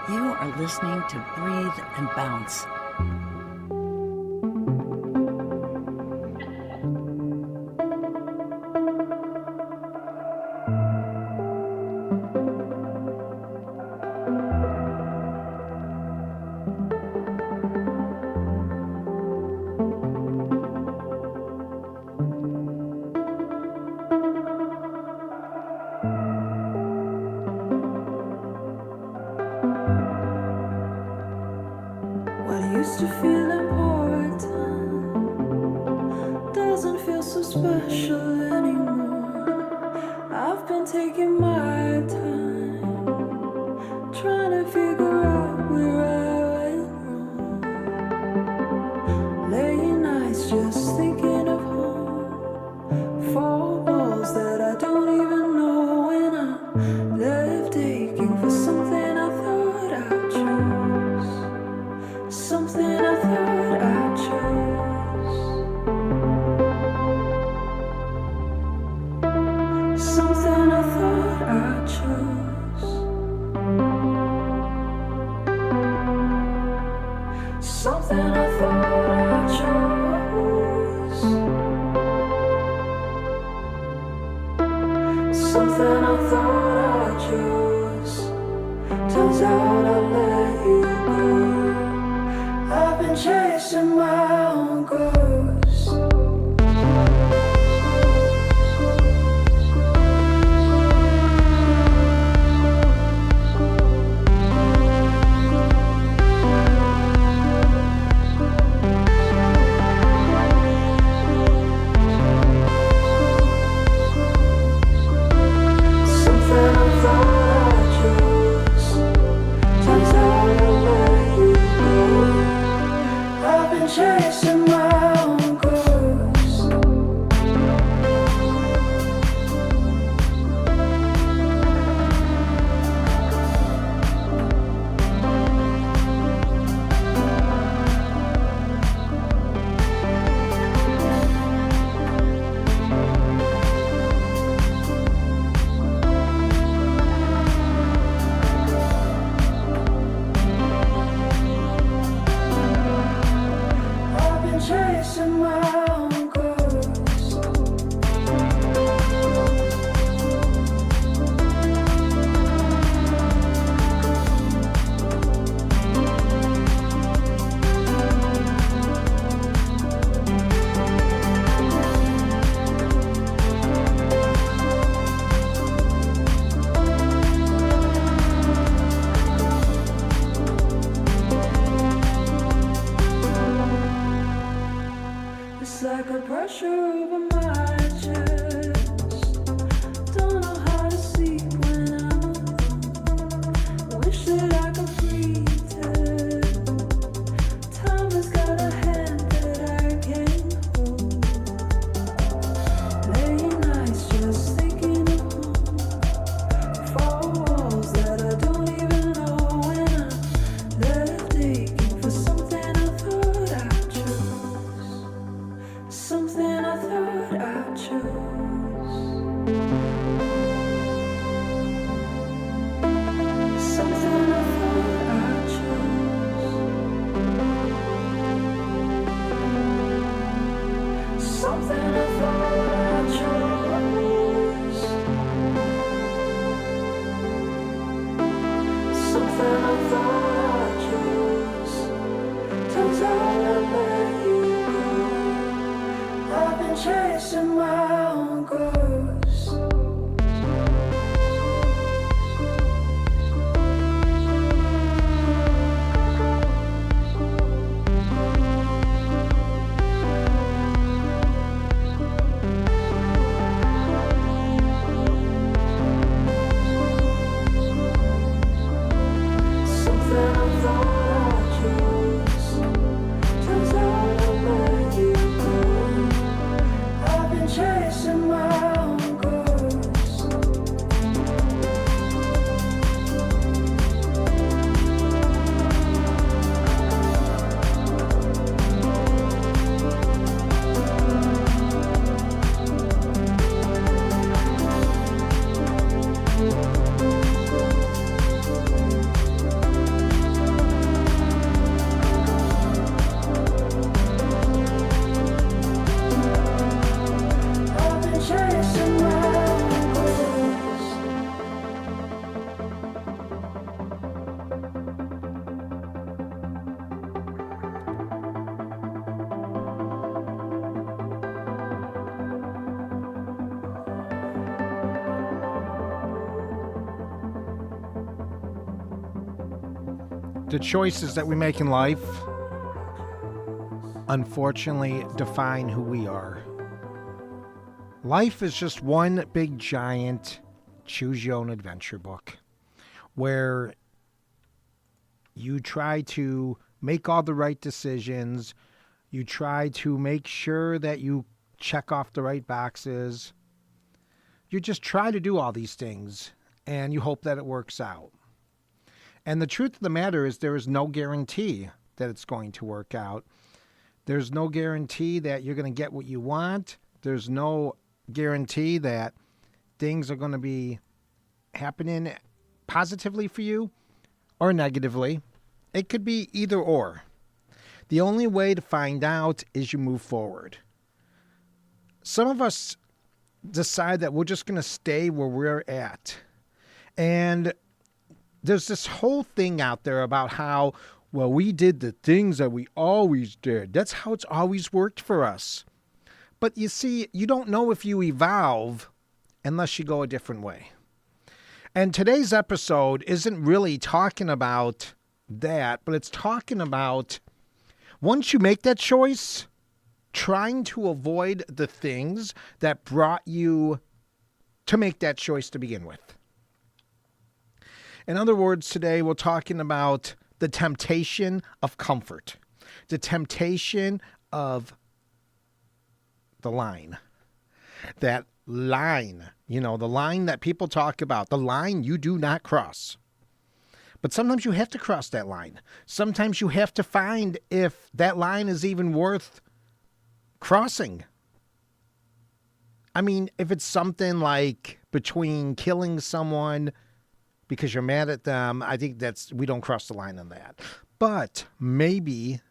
You are listening to Breathe and Bounce. Used to feel important, doesn't feel so special anymore. I've been taking my time, trying to figure out where I went wrong. Late nights just thinking of home, four walls that I don't even know when I'm left aching for something I thought I chose. Something I thought I chose. Something I thought I chose. Something I thought I chose. Something I thought I chose. Turns out I let you go. I've been chasing my own ghost. Something I thought I chose. Turns out I let you go. I've been chasing my own ghost. I've been chasing my own ghost. It's like a pressure over my chest. Don't know how to sleep when I'm alone. Wish that I could pretend. Time has got a hand that I can't hold. Late nights just thinking of home. Four walls that I don't even know when I'm left aching for something I thought I chose. Something I thought I chose. Something I thought I chose. Something I thought I chose. Something I thought I chose. Turns out I let you go. I've been chasing my own ghost. Something I thought I chose. Turns out I let you go. I've been chasing The choices that we make in life, unfortunately, define who we are. Life is just one big giant choose your own adventure book where you try to make all the right decisions. You try to make sure that you check off the right boxes. You just try to do all these things and you hope that it works out. And the truth of the matter is there is no guarantee that it's going to work out. There's no guarantee that you're going to get what you want. There's no guarantee that things are going to be happening positively for you or negatively. It could be either or. The only way to find out is you move forward. Some of us decide that we're just going to stay where we're at. And there's this whole thing out there about how, well, we did the things that we always did. That's how it's always worked for us. But you see, you don't know if you evolve unless you go a different way. And today's episode isn't really talking about that, but it's talking about once you make that choice, trying to avoid the things that brought you to make that choice to begin with. In other words, today we're talking about the temptation of comfort, the temptation of the line. That line, the line that people talk about, the line you do not cross. But sometimes you have to cross that line. Sometimes you have to find if that line is even worth crossing. I mean, if it's something like between killing someone because you're mad at them, I think we don't cross the line on that. But maybe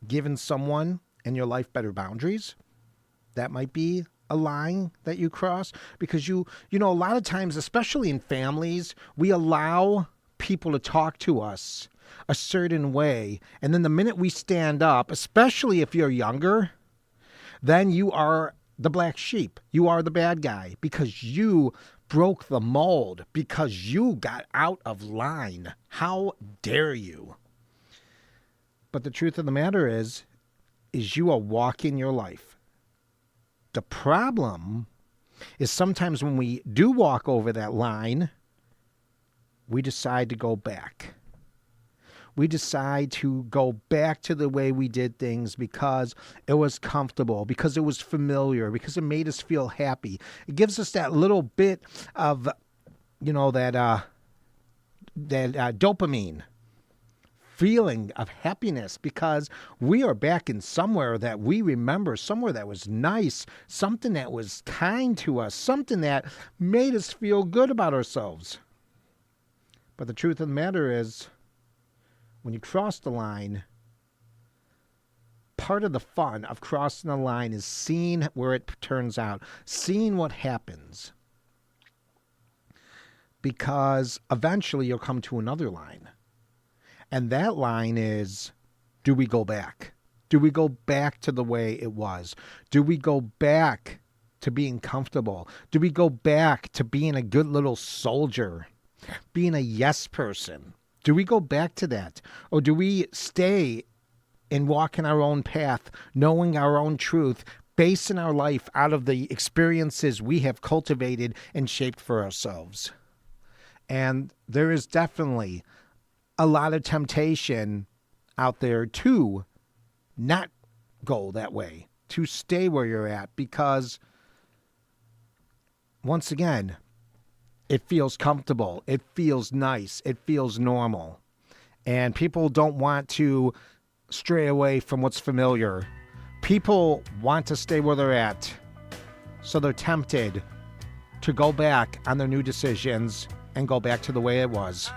giving someone in your life better boundaries, that might be a line that you cross. Because a lot of times, especially in families, we allow people to talk to us a certain way. And then the minute we stand up, especially if you're younger, then you are the black sheep. You are the bad guy because you broke the mold, because you got out of line. How dare you? But the truth of the matter is you are walking your life. The problem is sometimes when we do walk over that line, we decide to go back. We decide to go back to the way we did things because it was comfortable, because it was familiar, because it made us feel happy. It gives us that little bit of, that dopamine feeling of happiness because we are back in somewhere that we remember, somewhere that was nice, something that was kind to us, something that made us feel good about ourselves. But the truth of the matter is, when you cross the line, part of the fun of crossing the line is seeing where it turns out, seeing what happens. Because eventually you'll come to another line. And that line is, do we go back? Do we go back to the way it was? Do we go back to being comfortable? Do we go back to being a good little soldier? Being a yes person? Do we go back to that? Or do we stay and walk in our own path, knowing our own truth, basing our life out of the experiences we have cultivated and shaped for ourselves? And there is definitely a lot of temptation out there to not go that way, to stay where you're at, because once again, it feels comfortable. It feels nice. It feels normal. And people don't want to stray away from what's familiar. People want to stay where they're at. So they're tempted to go back on their new decisions and go back to the way it was.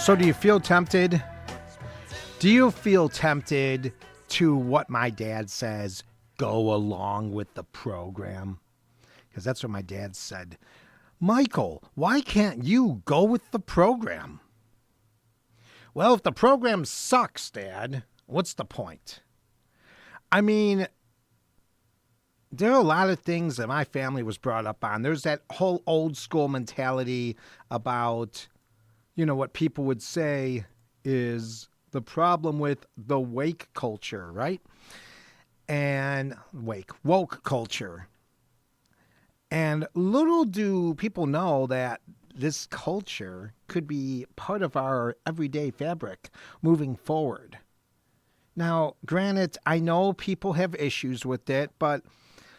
So do you feel tempted? Do you feel tempted to what my dad says, go along with the program? Because that's what my dad said. Michael, why can't you go with the program? Well, if the program sucks, Dad, what's the point? I mean, there are a lot of things that my family was brought up on. There's that whole old school mentality about, what people would say is the problem with the wake culture, right? And woke culture. And little do people know that this culture could be part of our everyday fabric moving forward. Now, granted, I know people have issues with it, but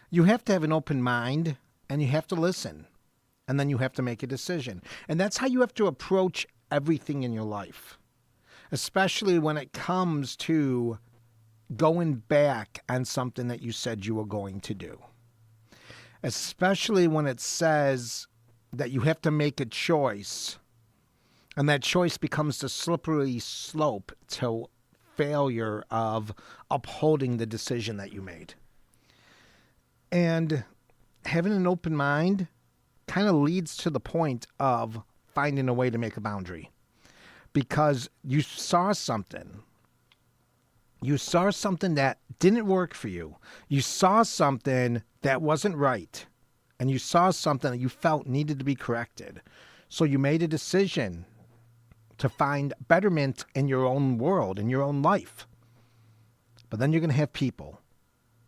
you have to have an open mind and you have to listen. And then you have to make a decision. And that's how you have to approach everything in your life, especially when it comes to going back on something that you said you were going to do. Especially when it says that you have to make a choice, and that choice becomes the slippery slope to failure of upholding the decision that you made. And having an open mind kind of leads to the point of finding a way to make a boundary. Because you saw something. You saw something that didn't work for you. You saw something that wasn't right. And you saw something that you felt needed to be corrected. So you made a decision to find betterment in your own world, in your own life. But then you're going to have people.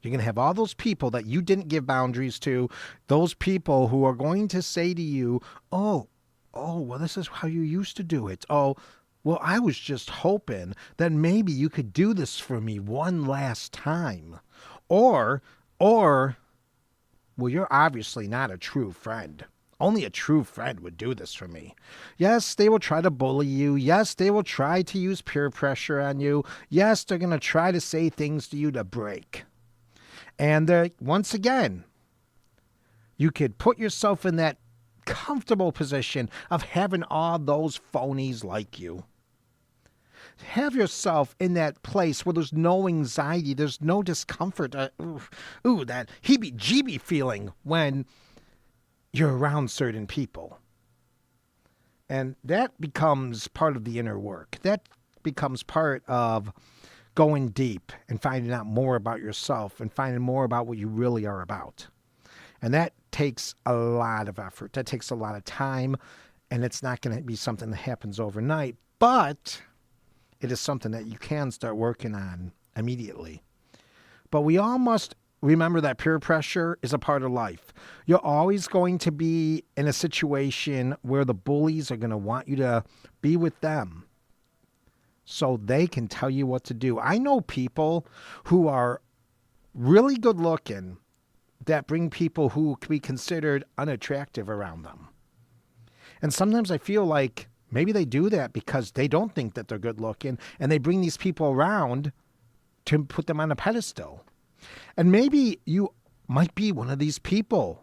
You're going to have all those people that you didn't give boundaries to. Those people who are going to say to you, oh, well, this is how you used to do it. Oh, well, I was just hoping that maybe you could do this for me one last time. Or, well, you're obviously not a true friend. Only a true friend would do this for me. Yes, they will try to bully you. Yes, they will try to use peer pressure on you. Yes, they're going to try to say things to you to break. And once again, you could put yourself in that comfortable position of having all those phonies like you. Have yourself in that place where there's no anxiety, there's no discomfort, that heebie-jeebie feeling when you're around certain people. And that becomes part of the inner work. That becomes part of going deep and finding out more about yourself and finding more about what you really are about. And that takes a lot of effort. That takes a lot of time. And it's not going to be something that happens overnight. But it is something that you can start working on immediately. But we all must remember that peer pressure is a part of life. You're always going to be in a situation where the bullies are going to want you to be with them so they can tell you what to do. I know people who are really good looking that bring people who can be considered unattractive around them. And sometimes I feel like maybe they do that because they don't think that they're good looking and they bring these people around to put them on a pedestal. And maybe you might be one of these people.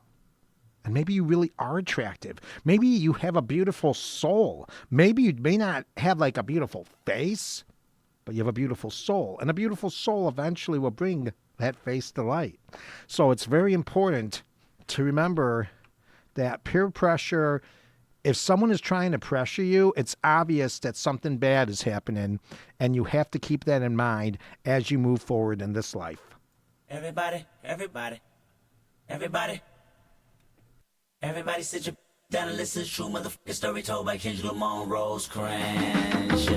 And maybe you really are attractive. Maybe you have a beautiful soul. Maybe you may not have like a beautiful face, but you have a beautiful soul. And a beautiful soul eventually will bring that face to light. So it's very important to remember that peer pressure, if someone is trying to pressure you, it's obvious that something bad is happening. And you have to keep that in mind as you move forward in this life. Everybody sit your down and listen to true motherfucking story told by Kendrick Lamar, Rose Cranch.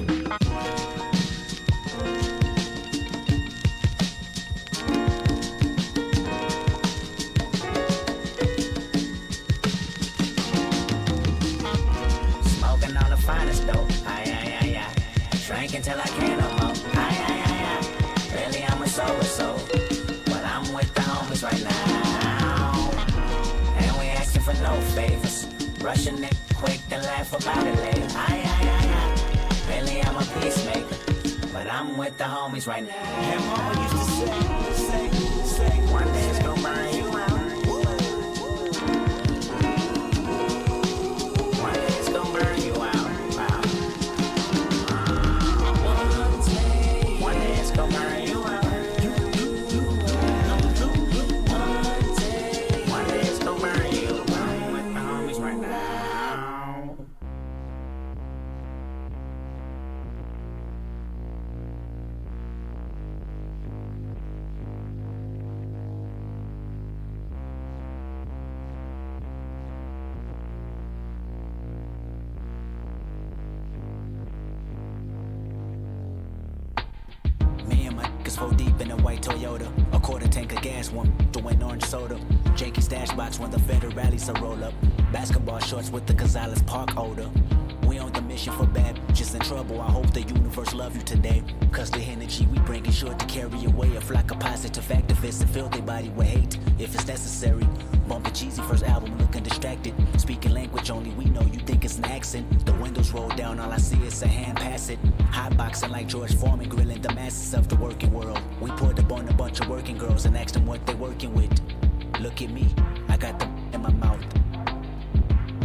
Smoking on the finest dope, aye. Drinking till I can't no more, aye. Really, I'm a soul, but I'm with the homies right now. For no favors, rushing it quick and laugh about it later. Aye. Really, I'm a peacemaker, but I'm with the homies right now. And mama used to say, one day it's gonna burn you out. One day it's gonna burn you out. Wow. Chest 4 deep in a white Toyota. A quarter tank of gas, one doing orange soda. Janky stash box when the federales are roll up. Basketball shorts with the Gonzalez Park odor. We on the mission for bad, just in trouble. I hope the universe love you today. Cause the energy we bring is sure to carry away a flock of positive activists and fill their body with hate if it's necessary. Bumping Ciii first album, looking distracted. Speaking language only we know, you think it's an accent. The windows roll down, all I see is a hand pass it. Hot boxing like George Foreman, grilling the masses of the working world. We poured up on a bunch of working girls and asked them what they working with. Look at me, I got the in my mouth.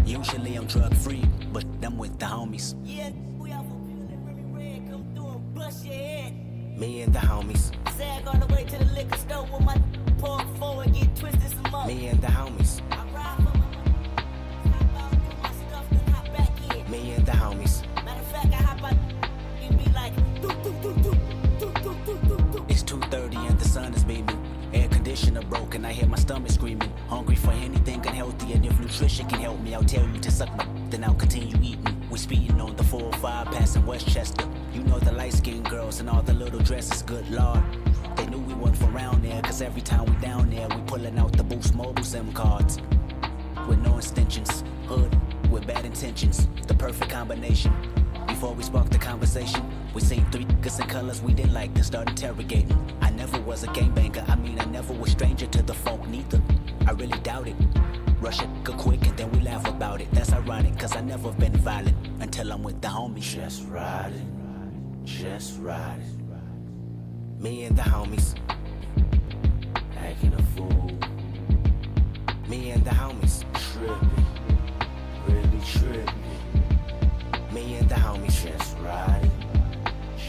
Usually I'm drug free, but I'm with the homies. Yeah, we out for really red, come through and bust your head. Me and the homies. Sag all the way to the liquor store with my pork forward, get twisted some more. Me and the homies. I ride for my hop out, do my stuff, then hop back in. Me and the homies. Matter of fact, I hop out and be like, do, do, do, do, do, do, do, do, do. It's 2:30 and the sun is beaming. Air conditioner broken, I hear my stomach screaming. Hungry for anything unhealthy, and if nutrition can help me, I'll tell you to suck my then I'll continue eating. We speeding on the 405 passing Westchester. You know the light-skinned girls and all the little dresses, good lord. They knew we weren't from around there, cause every time we down there, we pulling out the Boost Mobile SIM cards. With no extensions, hood with bad intentions, the perfect combination. Before we sparked the conversation, we seen 3 niggas in colors we didn't like, then start interrogating. I never was a gangbanger, I mean I never was stranger to the funk neither. I really doubt it. Rush it quick and then we laugh about it. That's ironic, cause I never been violent until I'm with the homies. Just riding, just riding. Me and the homies, acting a fool. Me and the homies, tripping, really tripping. Me and the homies, just riding,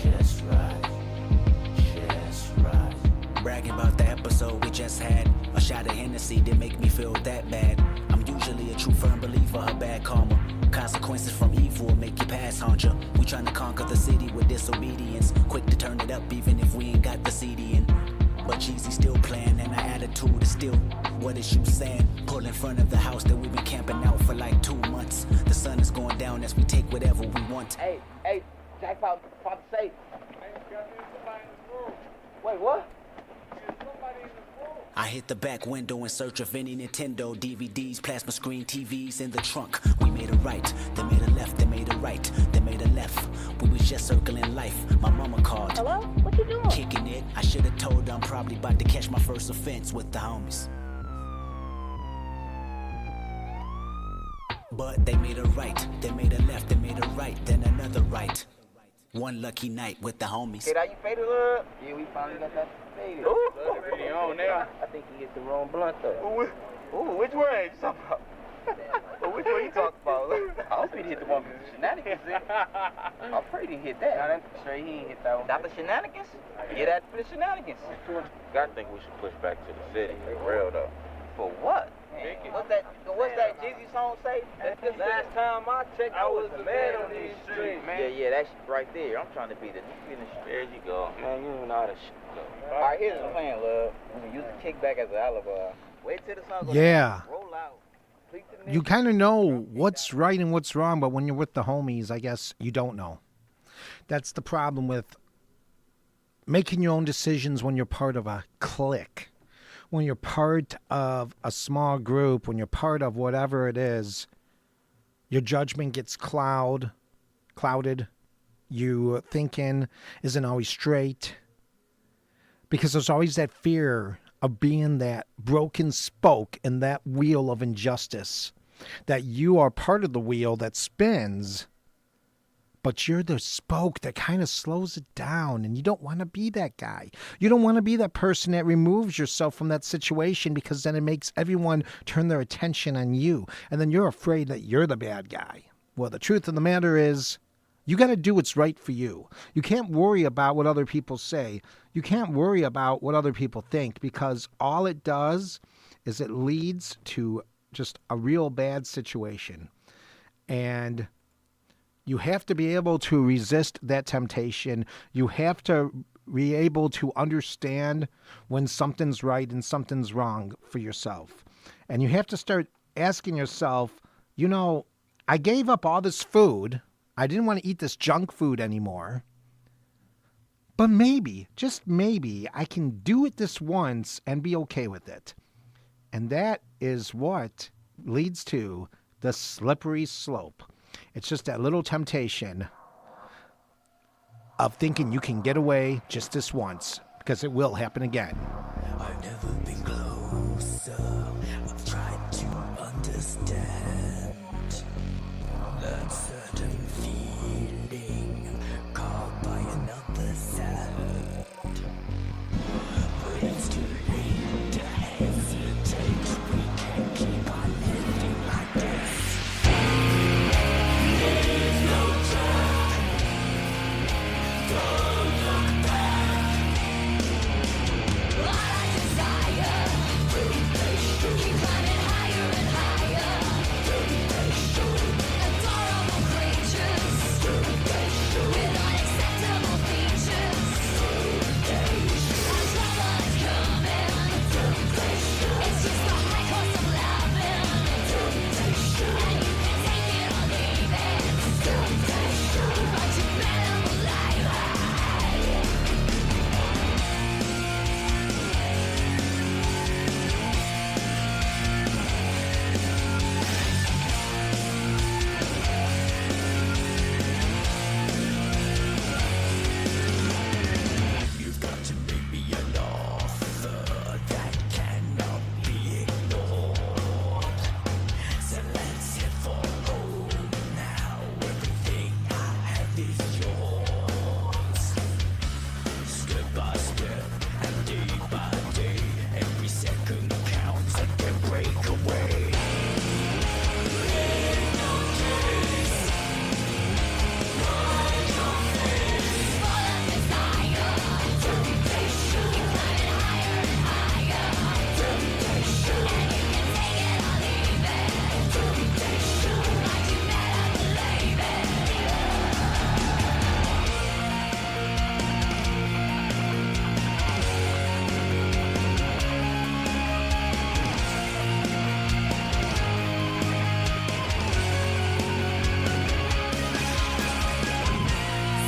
just riding, just riding. Bragging about the episode we just had. A shot of Hennessy didn't make me feel that bad. I'm usually a true firm believer of bad karma. Consequences from evil will make you pass on ya. We trying to conquer the city with disobedience. Quick to turn it up even if we ain't got the CD in. But Ciii still playing and our attitude is still, what is you saying? Pull in front of the house that we've been camping out for like 2 months. The sun is going down as we take whatever we want. Hey, Jackpot, Papa say. Wait, what? I hit the back window in search of any Nintendo DVDs, plasma screen TVs in the trunk. We made a right, they made a left, they made a right, they made a left. We was just circling life. My mama called. Hello? What you doing? Kicking it. I should have told her I'm probably about to catch my first offense with the homies. But they made a right, they made a left, they made a right, then another right. One lucky night with the homies. Hey, that you faded up? Yeah, we finally got that faded. Ooh, really on now. I think he hit the wrong blunt though. Ooh, which one you talking about? Which one you talking about? I hope he hit the one with the shenanigans in it. I'm pretty he hit that. Nah, that's straight, he ain't hit that one. That the shenanigans? Yeah, that for the shenanigans. I think we should push back to the city. For real though. For what? What's that Jizzy song say? Last time I checked, I was the man on these streets. Yeah, that shit right there. I'm trying to be the nigga in the street. There you go. Man, you don't know how to go. Alright, here's the plan, love. We can use the kickback as an alibi. Wait till the sun goes Yeah. down, roll out. You kind of know what's right and what's wrong, but when you're with the homies, I guess you don't know. That's the problem with making your own decisions when you're part of a clique. When you're part of a small group, when you're part of whatever it is, your judgment gets clouded. Your thinking isn't always straight. Because there's always that fear of being that broken spoke in that wheel of injustice. That you are part of the wheel that spins, but you're the spoke that kind of slows it down, and you don't want to be that guy. You don't want to be that person that removes yourself from that situation, because then it makes everyone turn their attention on you, and then you're afraid that you're the bad guy. Well, the truth of the matter is, you got to do what's right for you. You can't worry about what other people say. You can't worry about what other people think, because all it does is it leads to just a real bad situation. And you have to be able to resist that temptation. You have to be able to understand when something's right and something's wrong for yourself. And you have to start asking yourself, you know, I gave up all this food. I didn't want to eat this junk food anymore. But maybe, just maybe, I can do it this once and be okay with it. And that is what leads to the slippery slope. It's just that little temptation of thinking you can get away just this once, because it will happen again. I've never been closer. I've tried to understand that certain feeling called by another sound. But it's too late to hesitate. We can't keep on living like this. There's no time. Don't look back. What I desire, keep climbing higher and higher. Adorable creatures with unacceptable features. Our trouble is coming. It's just the high cost of loving. And you can take it or leave it. But you better believe it. You've got to make me an offer that cannot be ignored. So let's head for home now. Everything I have is yours. Step by step and day by day, every second counts. I can break away.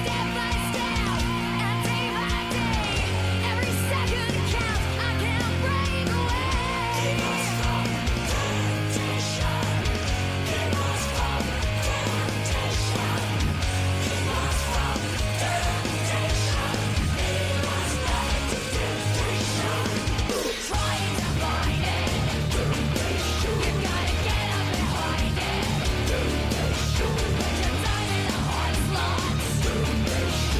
Step by step and day by day, every second counts. I can't break away. Keep us from temptation. Keep us from temptation. Keep us from temptation. Keep us back to temptation. Trying to find it. You gotta get up behind it. Put your time in the hard slots.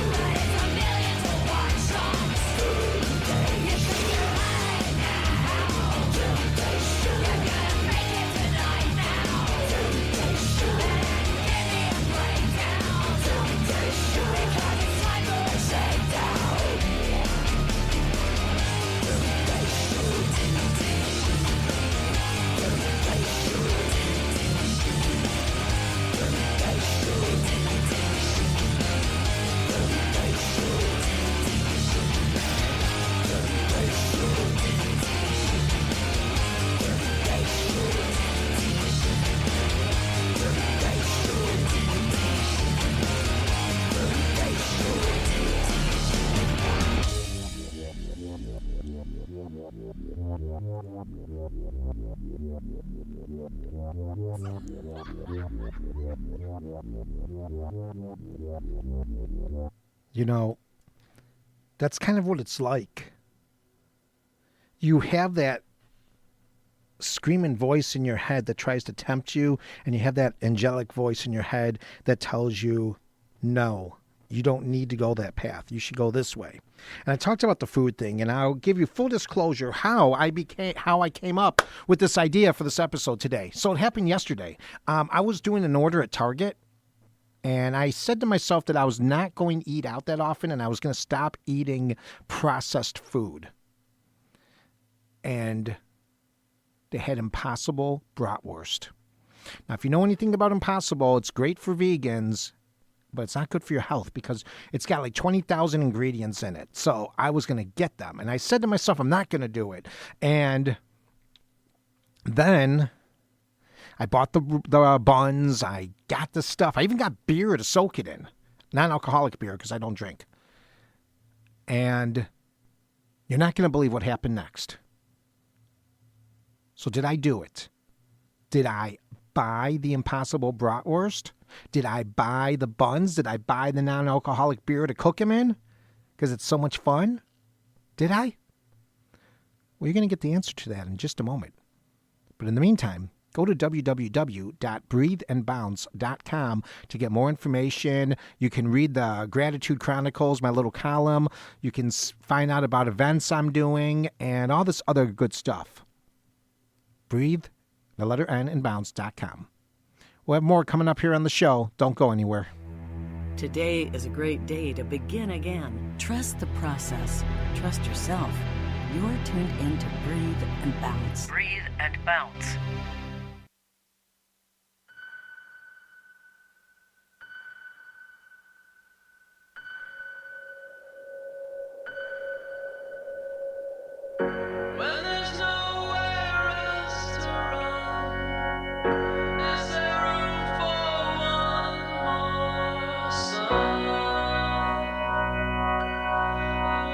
But it's a million to one shots. You think you're right now. You gotta make it tonight now. Then give me a breakdown. Because it's time for a shakedown. You know, that's kind of what it's like. You have that screaming voice in your head that tries to tempt you, and you have that angelic voice in your head that tells you, no, you don't need to go that path. You should go this way. And I talked about the food thing, and I'll give you full disclosure how I came up with this idea for this episode today. So it happened yesterday. I was doing an order at Target, and I said to myself that I was not going to eat out that often, and I was going to stop eating processed food. And they had Impossible bratwurst. Now, if you know anything about Impossible, it's great for vegans, but it's not good for your health because it's got like 20,000 ingredients in it. So I was going to get them. And I said to myself, I'm not going to do it. And then I bought the buns. I got the stuff. I even got beer to soak it in. Non-alcoholic beer because I don't drink. And you're not going to believe what happened next. So did I do it? Did I buy the Impossible Bratwurst? Did I buy the buns? Did I buy the non-alcoholic beer to cook them in? Because it's so much fun? Did I? Well, you're going to get the answer to that in just a moment. But in the meantime, go to www.breatheandbounce.com to get more information. You can read the Gratitude Chronicles, my little column. You can find out about events I'm doing and all this other good stuff. Breathe, the letter N, and bounce.com. We'll have more coming up here on the show. Don't go anywhere. Today is a great day to begin again. Trust the process. Trust yourself. You're tuned in to Breathe and Bounce. Breathe and Bounce. When there's nowhere else to run, is there room for one more sun?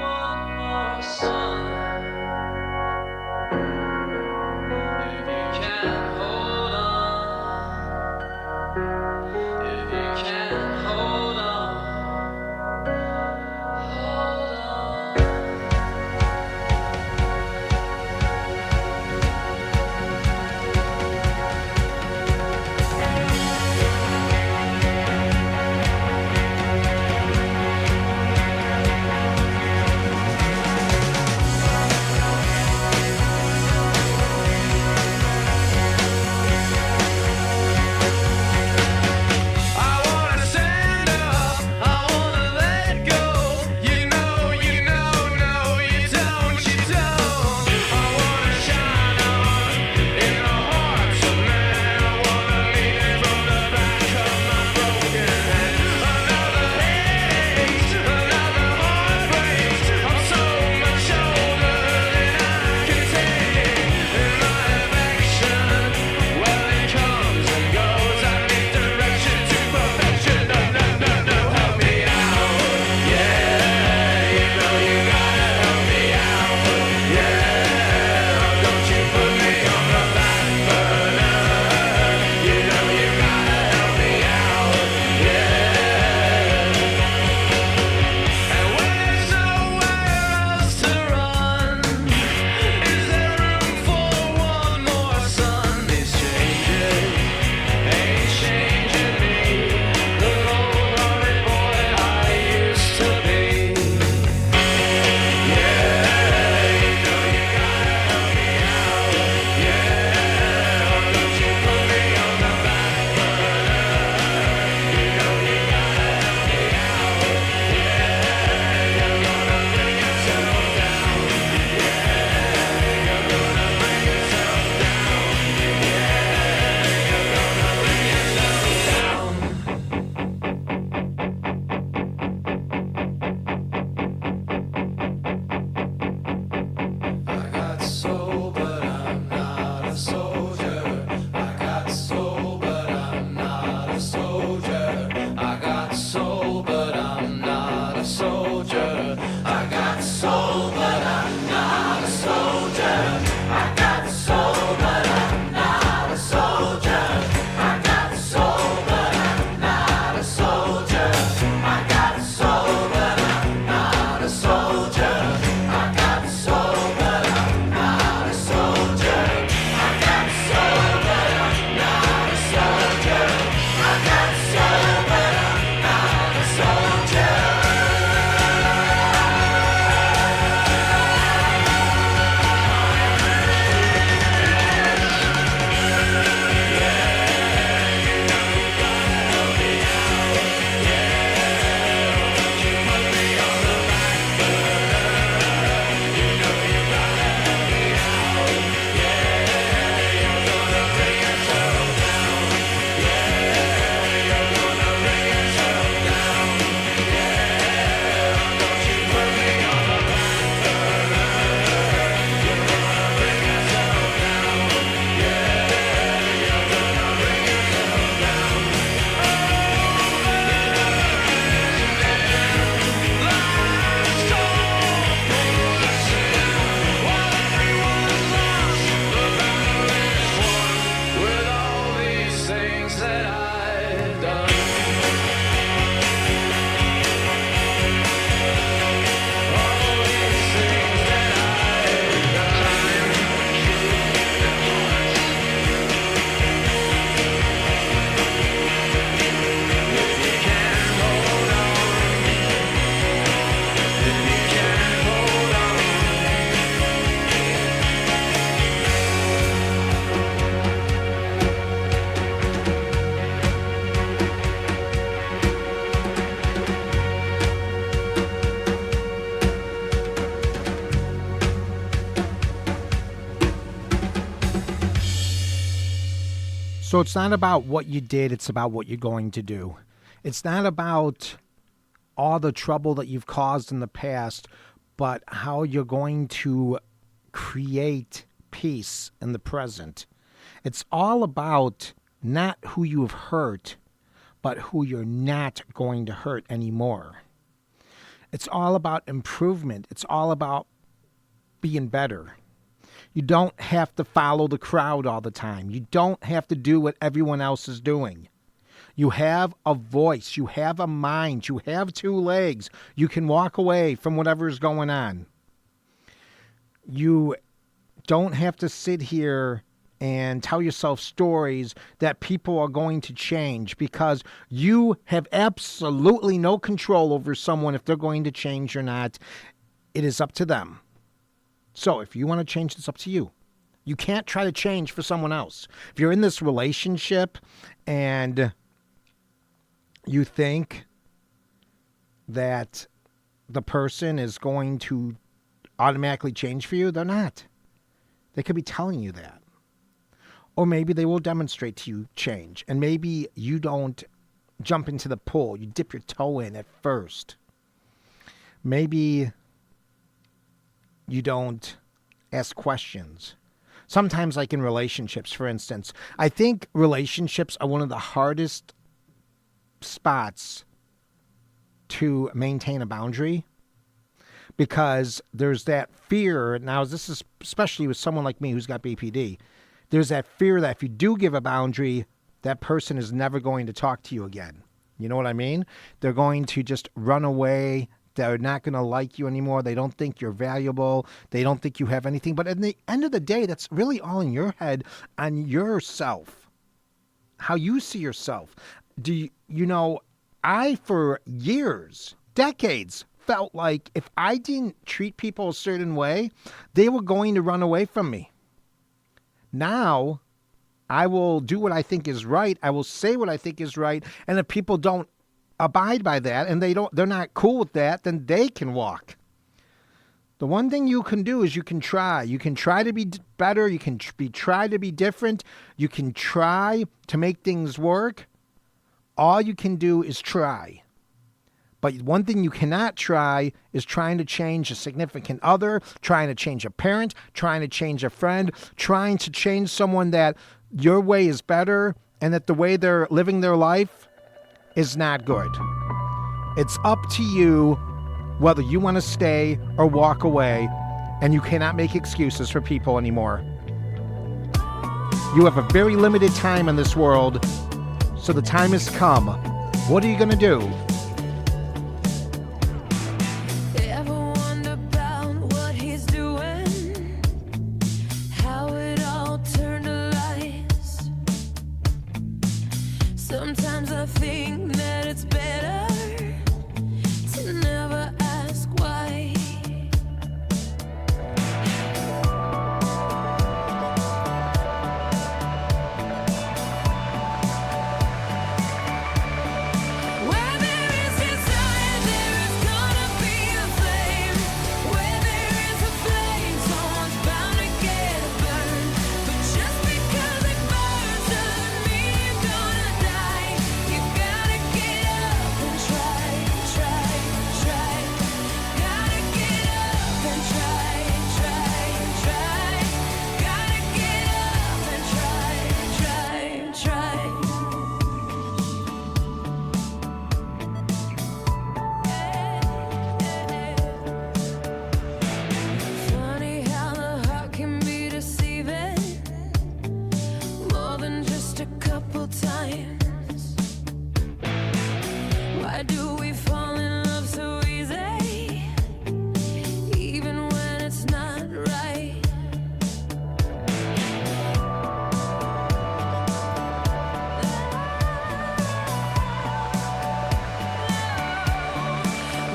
One more sun. If you can hold on, if you can hold on, hold on. that I've done. All these things that I've done. If you can hold on, if you can hold on. So it's not about what you did, it's about what you're going to do. It's not about all the trouble that you've caused in the past, but how you're going to create peace in the present. It's all about not who you've hurt, but who you're not going to hurt anymore. It's all about improvement. It's all about being better. You don't have to follow the crowd all the time. You don't have to do what everyone else is doing. You have a voice. You have a mind. You have two legs. You can walk away from whatever is going on. You don't have to sit here and tell yourself stories that people are going to change, because you have absolutely no control over someone if they're going to change or not. It is up to them. So if you want to change, it's up to you. You can't try to change for someone else. If you're in this relationship and you think that the person is going to automatically change for you, they're not. They could be telling you that. Or maybe they will demonstrate to you change. And maybe you don't jump into the pool. You dip your toe in at first. Maybe you don't ask questions. Sometimes, like in relationships, for instance, I think relationships are one of the hardest spots to maintain a boundary, because there's that fear. Now, this is especially with someone like me who's got BPD. There's that fear that if you do give a boundary, that person is never going to talk to you again. You know what I mean? They're going to just run away. They're not going to like you anymore. They don't think you're valuable. They don't think you have anything. But at the end of the day, that's really all in your head, on yourself, how you see yourself. I, for years, decades, felt like if I didn't treat people a certain way, they were going to run away from me. Now, I will do what I think is right. I will say what I think is right. And if people don't abide by that and they're not cool with that, then they can walk. The one thing you can do is you can try. You can try to be better. You can try to be different. You can try to make things work. All you can do is try. But one thing you cannot try is trying to change a significant other, trying to change a parent, trying to change a friend, trying to change someone that your way is better and that the way they're living their life is not good. It's up to you whether you want to stay or walk away, and you cannot make excuses for people anymore. You have a very limited time in this world, so the time has come. What are you going to do? Ever wonder about what he's doing? How it all turned to lies? Sometimes I think that it's better to never ask why. Where there is desire, there is gonna be a flame. Where there is a flame, someone's bound to get burned. But just because it burns doesn't mean you're gonna die. You gotta get up and try, try, try. Why do we fall in love so easy, even when it's not right?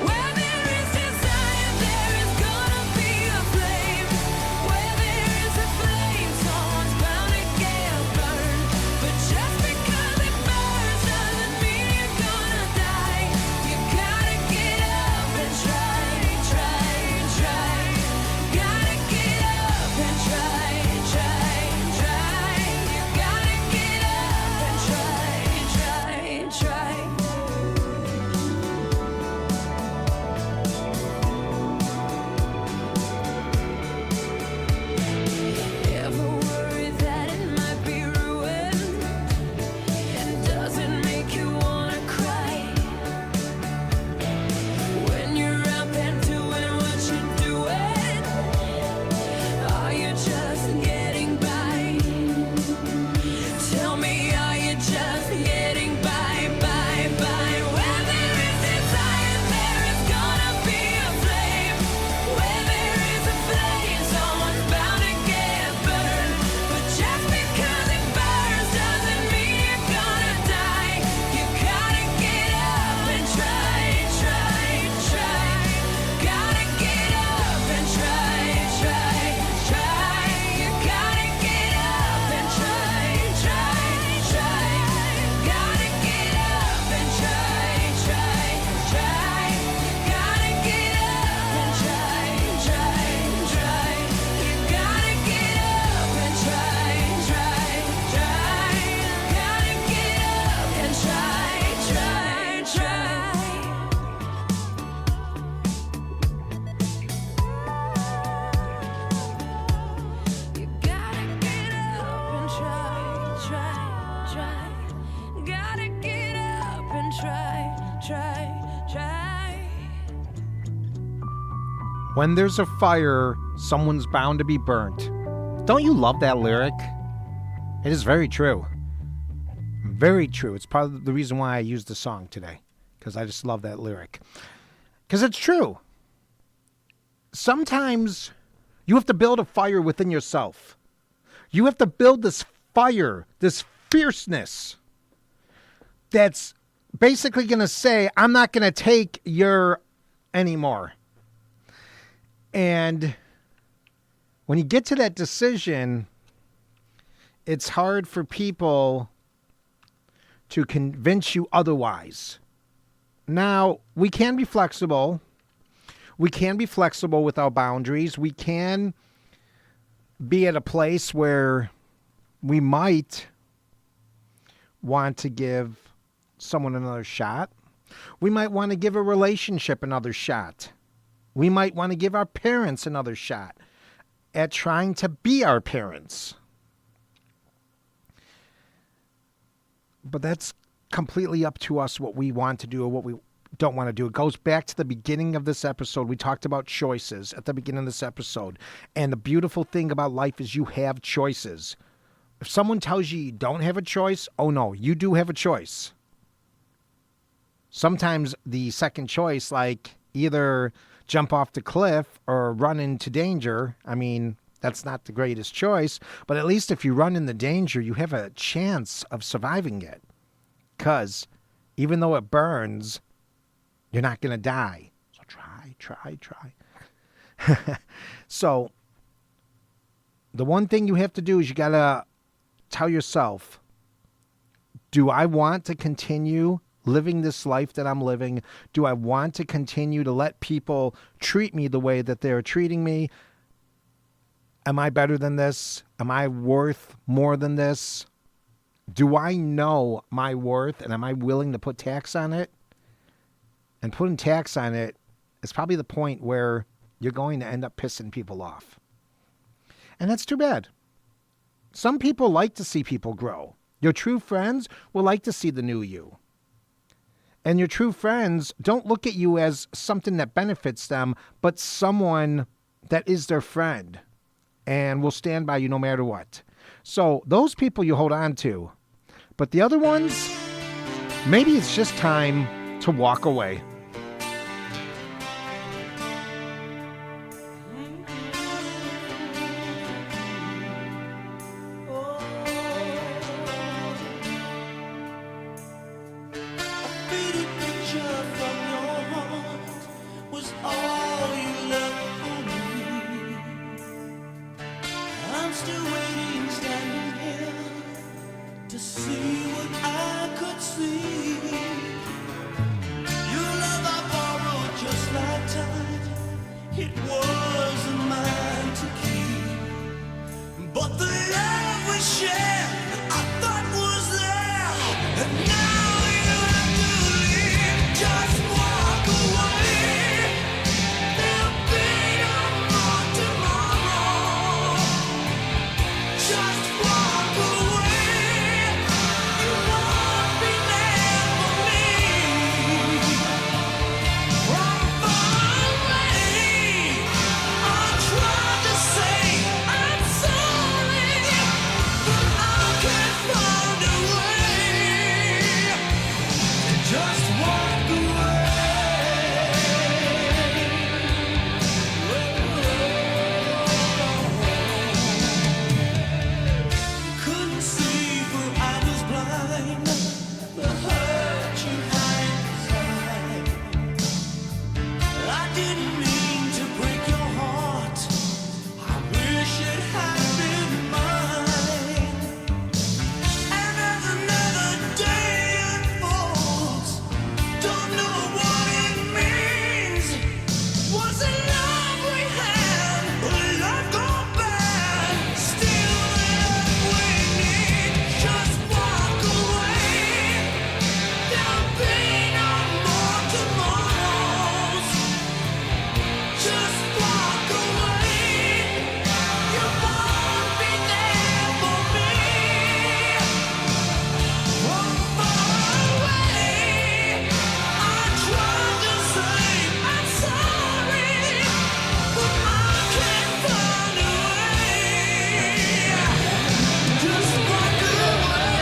Where there is desire, there is gonna be a flame. Where there is a flame, someone's bound to get burned. But just because it burns doesn't mean you're gonna die. You gotta get up and try, try, try. Gotta get up and try, try, try. You gotta get up and try, try, try. Ever worry that it might be ruined? And does it make you wanna cry? When you're out there doing what you're doing, are you just getting by? Tell me, are you just getting by, by, by? Where there is desire, there is gonna be a flame. Where there is a flame, someone's bound to get burned. But just because it burns doesn't mean you're gonna die. You gotta get up and try, try, try. Gotta get up and try, try, try. You gotta get up and try, try, try. Gotta get up and try, try, try. Gotta get up and try, try, try. You gotta get up and try, try, try. Gotta get up and try, try, try. You gotta get up and try, try, try. Gotta get up and try, try, try. When there's a fire, someone's bound to be burnt. Don't you love that lyric? It is very true. Very true. It's part of the reason why I used the song today, because I just love that lyric. Because it's true. Sometimes you have to build a fire within yourself. You have to build this fire, this fierceness that's basically going to say, I'm not going to take your anymore. And when you get to that decision, it's hard for people to convince you otherwise. Now, we can be flexible. We can be flexible with our boundaries. We can be at a place where we might want to give someone another shot. We might want to give a relationship another shot. We might want to give our parents another shot at trying to be our parents. But that's completely up to us what we want to do or what we don't want to do. It goes back to the beginning of this episode. We talked about choices at the beginning of this episode. And the beautiful thing about life is you have choices. If someone tells you you don't have a choice, oh no, you do have a choice. Sometimes the second choice, like either jump off the cliff or run into danger, I mean, that's not the greatest choice. But at least if you run in the danger, you have a chance of surviving it. Because even though it burns, you're not going to die. So try. So the one thing you have to do is you got to tell yourself, do I want to continue living this life that I'm living? Do I want to continue to let people treat me the way that they're treating me? Am I better than this? Am I worth more than this? Do I know my worth, and am I willing to put tax on it? And putting tax on it is probably the point where you're going to end up pissing people off. And that's too bad. Some people like to see people grow. Your true friends will like to see the new you. And your true friends don't look at you as something that benefits them, but someone that is their friend and will stand by you no matter what. So those people you hold on to. But the other ones, maybe it's just time to walk away. Faded picture from your heart was all you left for me. I'm still waiting, standing here to see what I could see. Your love I borrowed just like time. It wasn't mine to keep. But the love we shared, I thought was there. And now you have to leave. Just walk away. There'll be no more tomorrow. Just walk away. You won't be there for me. From far away, I tried to say I'm sorry, but I can't find a way. Just walk away. Couldn't see for I was blind. The hurt you hide inside. I didn't mean to break your heart. I wish it had been mine. And as another day unfolds, don't know what it means. Was it love we had, or love gone bad? Still the love we need. Just walk away. There'll be no more tomorrows. Just walk away. You won't be there for me. From far away, I tried to say I'm sorry, but I can't find a way. Just walk away.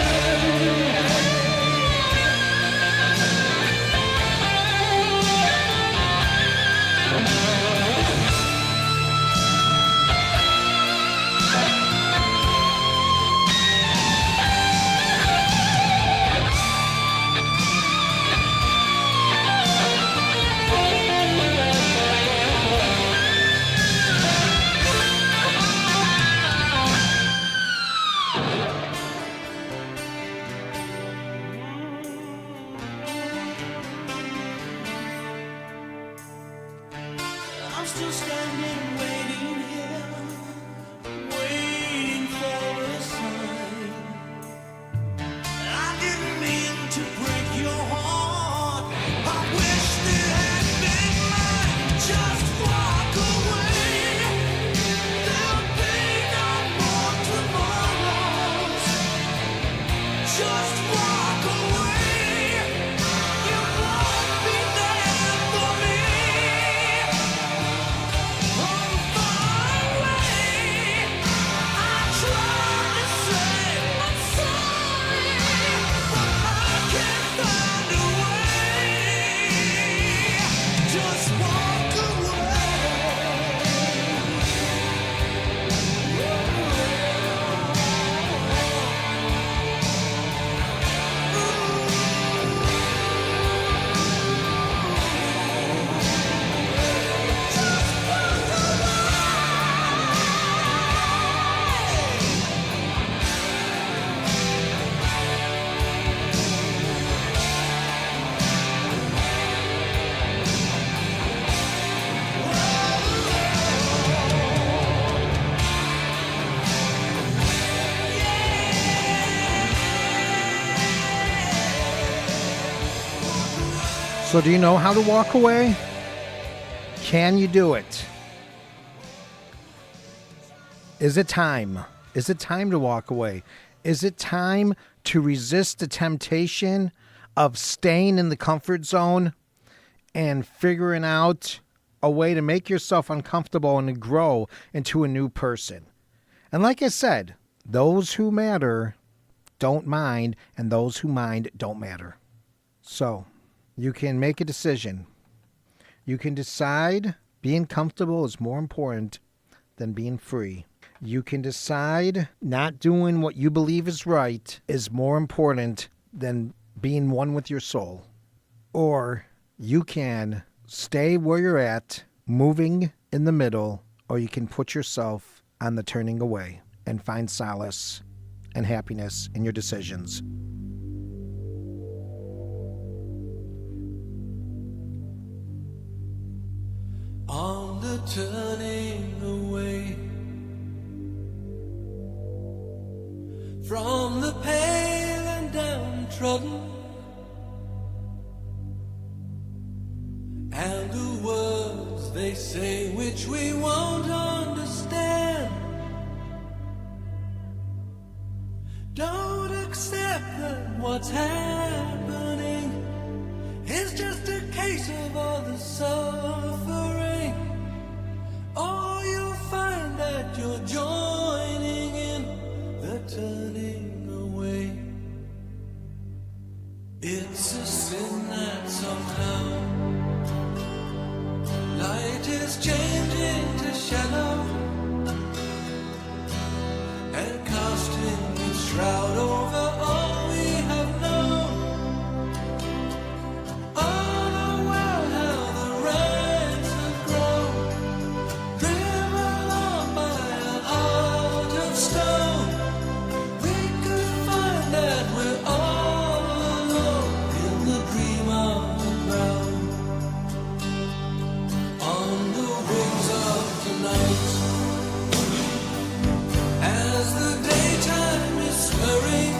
I'm still standing, waiting here, waiting for a sign. I didn't mean to break your heart. I wish it had been mine. Just walk away. There'll be no more tomorrows. Just walk away. You won't be there for me. From far away, I tried to say I'm sorry, but I can't find a way. Just walk So do you know how to walk away? Can you do it? Is it time? Is it time to walk away? Is it time to resist the temptation of staying in the comfort zone and figuring out a way to make yourself uncomfortable and to grow into a new person? And like I said, those who matter don't mind, and those who mind don't matter. So, You can make a decision. You can decide being comfortable is more important than being free. You can decide not doing what you believe is right is more important than being one with your soul. Or you can stay where you're at, moving in the middle, or you can put yourself on the turning away and find solace and happiness in your decisions. On the turning away from the pale and downtrodden, and the words they say which we won't understand. Don't accept that what's happening is just a case of all the suffering, or you'll find that you're joining in the turning away. It's a sin that somehow light is changing to shadow and casting its shroud over all we have known. Oh, the world, how the ranks have grown, driven on by a heart of stone. We could find that we're all alone in the dream of the ground. On the wings of the night, as the daytime is swirling,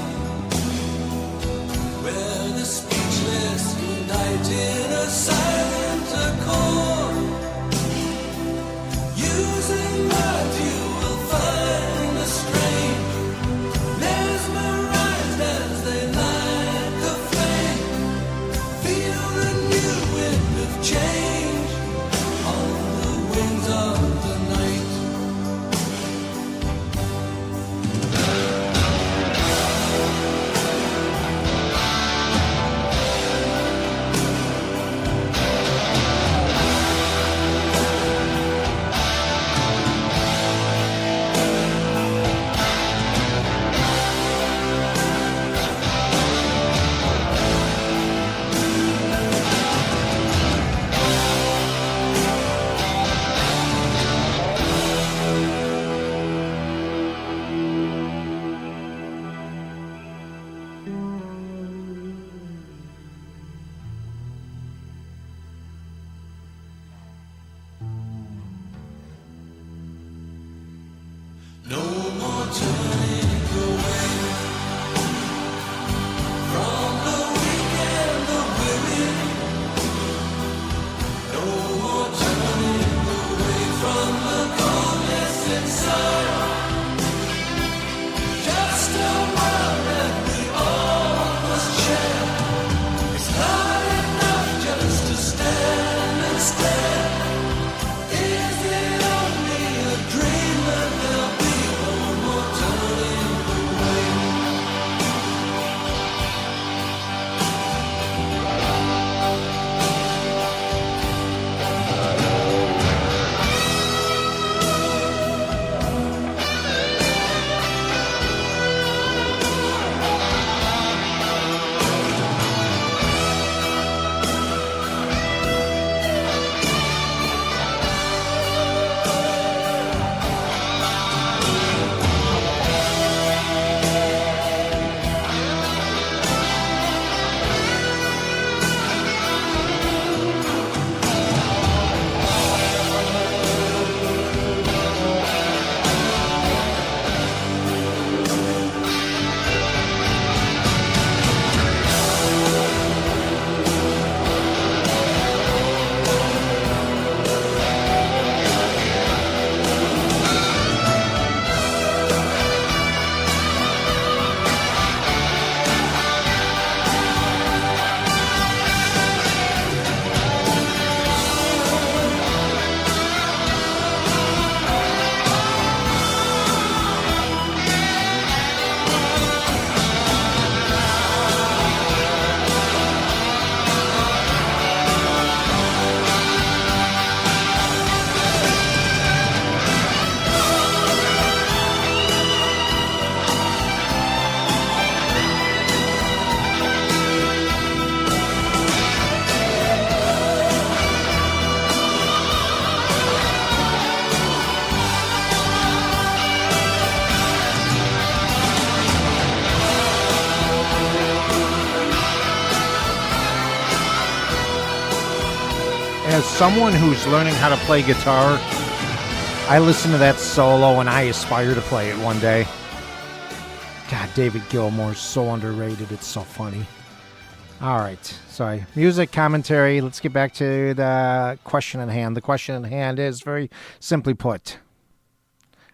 as someone who's learning how to play guitar, I listen to that solo and I aspire to play it one day. God, David Gilmour's so underrated. It's so funny. All right. Sorry. Music commentary. Let's get back to the question at hand. The question at hand is very simply put.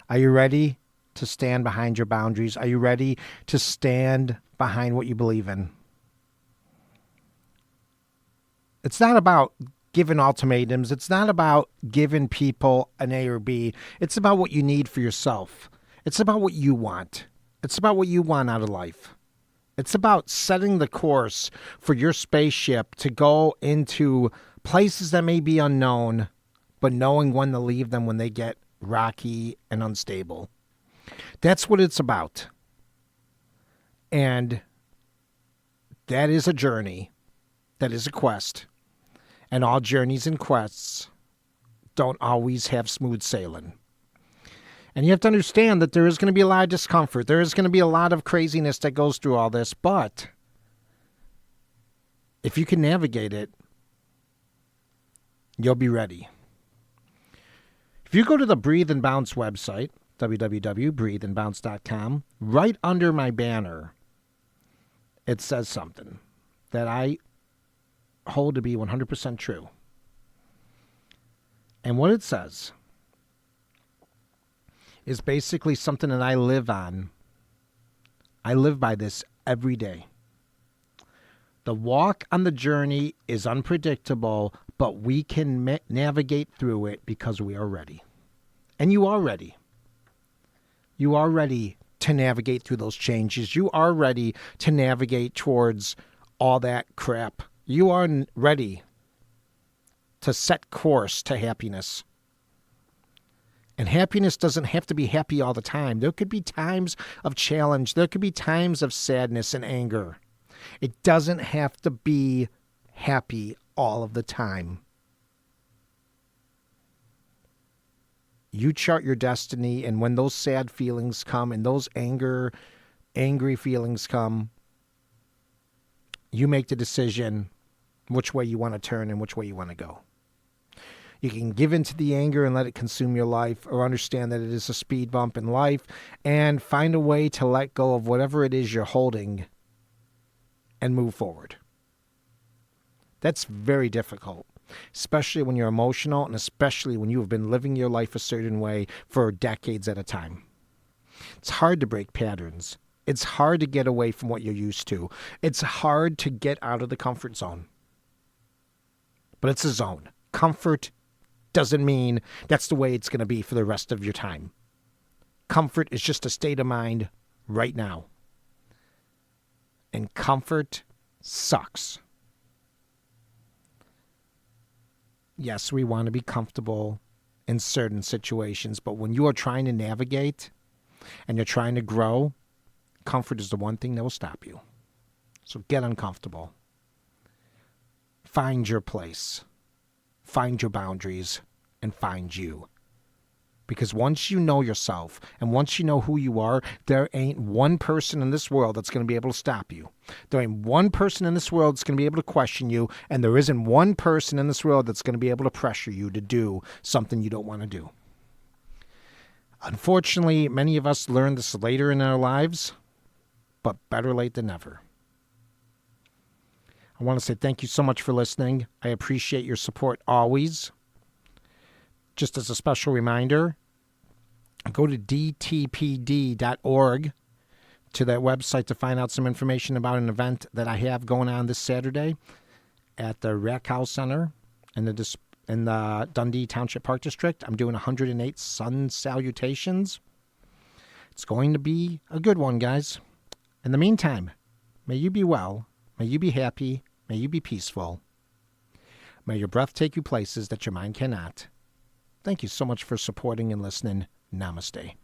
Are you ready to stand behind your boundaries? Are you ready to stand behind what you believe in? It's not about giving ultimatums. It's not about giving people an A or B. It's about what you need for yourself. It's about what you want. It's about what you want out of life. It's about setting the course for your spaceship to go into places that may be unknown, but knowing when to leave them when they get rocky and unstable. That's what it's about. And that is a journey. That is a quest. And all journeys and quests don't always have smooth sailing. And you have to understand that there is going to be a lot of discomfort. There is going to be a lot of craziness that goes through all this. But if you can navigate it, you'll be ready. If you go to the Breathe and Bounce website, www.breatheandbounce.com, right under my banner, it says something that I hold to be 100% true. And what it says is basically something that I live on. I live by this every day. The walk on the journey is unpredictable, but we can navigate through it because we are ready. And you are ready. You are ready to navigate through those changes. You are ready to navigate towards all that crap. You are ready to set course to happiness. And happiness doesn't have to be happy all the time. There could be times of challenge. There could be times of sadness and anger. It doesn't have to be happy all of the time. You chart your destiny, and when those sad feelings come and those angry feelings come, you make the decision which way you want to turn and which way you want to go. You can give in to the anger and let it consume your life, or understand that it is a speed bump in life and find a way to let go of whatever it is you're holding and move forward. That's very difficult, especially when you're emotional and especially when you have been living your life a certain way for decades at a time. It's hard to break patterns. It's hard to get away from what you're used to. It's hard to get out of the comfort zone. But it's a zone. Comfort doesn't mean that's the way it's going to be for the rest of your time. Comfort is just a state of mind right now. And comfort sucks. Yes, we want to be comfortable in certain situations, but when you are trying to navigate and you're trying to grow, comfort is the one thing that will stop you. So get uncomfortable. Find your place. Find your boundaries, and find you. Because once you know yourself, and once you know who you are, there ain't one person in this world that's going to be able to stop you. There ain't one person in this world that's going to be able to question you, and there isn't one person in this world that's going to be able to pressure you to do something you don't want to do. Unfortunately, many of us learn this later in our lives, but better late than never. I want to say thank you so much for listening. I appreciate your support always. Just as a special reminder, go to dtpd.org, to that website, to find out some information about an event that I have going on this Saturday at the Rack House Center in the Dundee Township Park District. I'm doing 108 sun salutations. It's going to be a good one, guys. In the meantime, may you be well, may you be happy, may you be peaceful. May your breath take you places that your mind cannot. Thank you so much for supporting and listening. Namaste.